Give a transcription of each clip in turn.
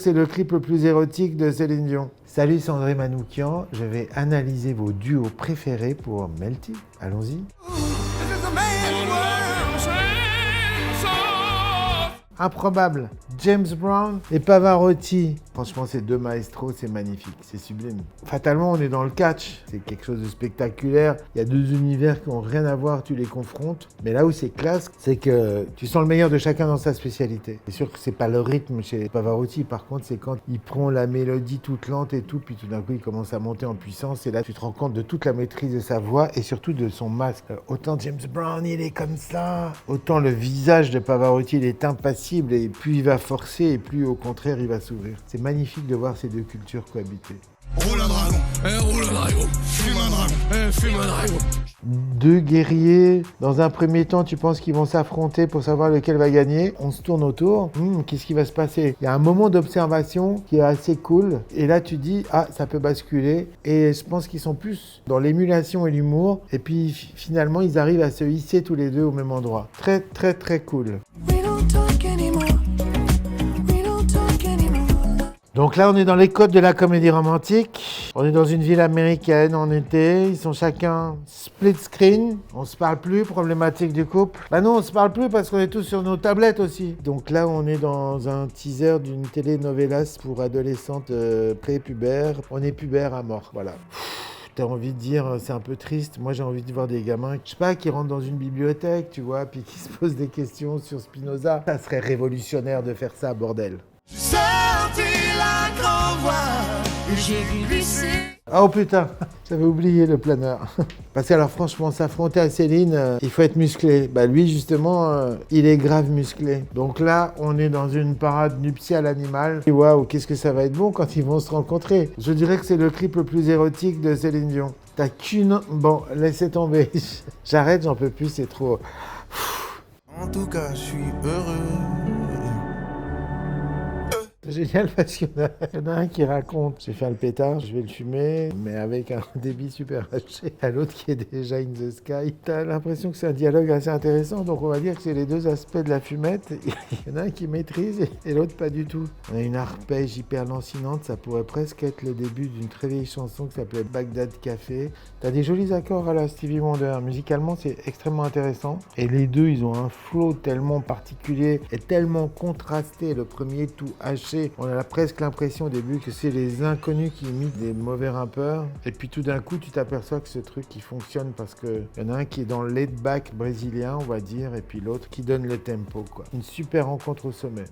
C'est le clip le plus érotique de Céline Dion. Salut, c'est André Manoukian. Je vais analyser vos duos préférés pour Melty. Allons-y. Improbable. James Brown et Pavarotti. Franchement, ces deux maestros, c'est magnifique, c'est sublime. Fatalement, on est dans le catch. C'est quelque chose de spectaculaire. Il y a deux univers qui n'ont rien à voir, tu les confrontes. Mais là où c'est classe, c'est que tu sens le meilleur de chacun dans sa spécialité. C'est sûr que c'est pas le rythme chez Pavarotti. Par contre, c'est quand il prend la mélodie toute lente et tout, puis tout d'un coup, il commence à monter en puissance. Et là, tu te rends compte de toute la maîtrise de sa voix et surtout de son masque. Autant James Brown, il est comme ça. Autant le visage de Pavarotti, il est impassible. Et plus il va forcer, et plus au contraire, il va s'ouvrir. C'est magnifique de voir ces deux cultures cohabiter. Roule un dragon, fume un dragon, fume un dragon. Deux guerriers, dans un premier temps, tu penses qu'ils vont s'affronter pour savoir lequel va gagner. On se tourne autour, qu'est-ce qui va se passer? Il y a un moment d'observation qui est assez cool, et là tu dis, ah, ça peut basculer. Et je pense qu'ils sont plus dans l'émulation et l'humour, et puis finalement, ils arrivent à se hisser tous les deux au même endroit. Très, très, très cool. Donc là, on est dans les codes de la comédie romantique. On est dans une ville américaine en été. Ils sont chacun split screen. On se parle plus, problématique du couple. Bah non, on se parle plus parce qu'on est tous sur nos tablettes aussi. Donc là, on est dans un teaser d'une telenovelas pour adolescentes pré-pubères. On est pubères à mort, voilà. T'as envie de dire, c'est un peu triste. Moi, j'ai envie de voir des gamins, je sais pas, qui rentrent dans une bibliothèque, tu vois, puis qui se posent des questions sur Spinoza. Ça serait révolutionnaire de faire ça, bordel. Sorti la grand voile, j'ai vu glisser. Oh putain, j'avais oublié le planeur. Parce que alors franchement, s'affronter à Céline, il faut être musclé. Bah lui justement, il est grave musclé. Donc là, on est dans une parade nuptiale animale. Et waouh, qu'est-ce que ça va être bon quand ils vont se rencontrer. Je dirais que c'est le clip le plus érotique de Céline Dion. T'as qu'une... Bon, laissez tomber. J'arrête, j'en peux plus, c'est trop... En tout cas, je suis heureux. C'est génial parce qu'il y en a un qui raconte « J'ai fait le pétard, je vais le fumer, mais avec un débit super haché. » À l'autre qui est déjà in the sky. T'as l'impression que c'est un dialogue assez intéressant, donc on va dire que c'est les deux aspects de la fumette. Il y en a un qui maîtrise et l'autre pas du tout. On a une arpège hyper lancinante, ça pourrait presque être le début d'une très vieille chanson qui s'appelait Bagdad Café. T'as des jolis accords à la Stevie Wonder. Musicalement, c'est extrêmement intéressant. Et les deux, ils ont un flow tellement particulier et tellement contrasté. Le premier tout haché. On a presque l'impression au début que c'est les inconnus qui imitent des mauvais rappeurs. Et puis tout d'un coup, tu t'aperçois que ce truc, il fonctionne parce qu'il y en a un qui est dans le laid-back brésilien, on va dire, et puis l'autre qui donne le tempo, quoi. Une super rencontre au sommet.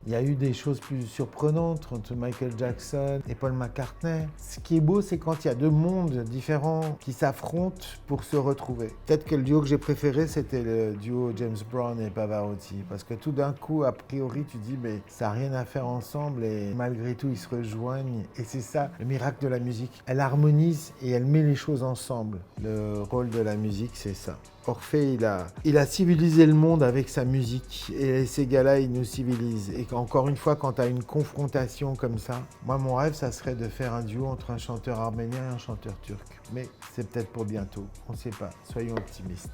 Il y a eu des choses plus surprenantes entre Michael Jackson et Paul McCartney. Ce qui est beau, c'est quand il y a deux mondes différents qui s'affrontent pour se retrouver. Peut-être que le duo que j'ai préféré, c'était le duo James Brown et Pavarotti. Parce que tout d'un coup, a priori, tu dis, mais ça n'a rien à faire ensemble et malgré tout, ils se rejoignent. Et c'est ça, le miracle de la musique. Elle harmonise et elle met les choses ensemble. Le rôle de la musique, c'est ça. Orphée, il a civilisé le monde avec sa musique et ces gars-là, ils nous civilisent. Et encore une fois, quand tu as une confrontation comme ça, moi, mon rêve, ça serait de faire un duo entre un chanteur arménien et un chanteur turc. Mais c'est peut-être pour bientôt, on ne sait pas, soyons optimistes.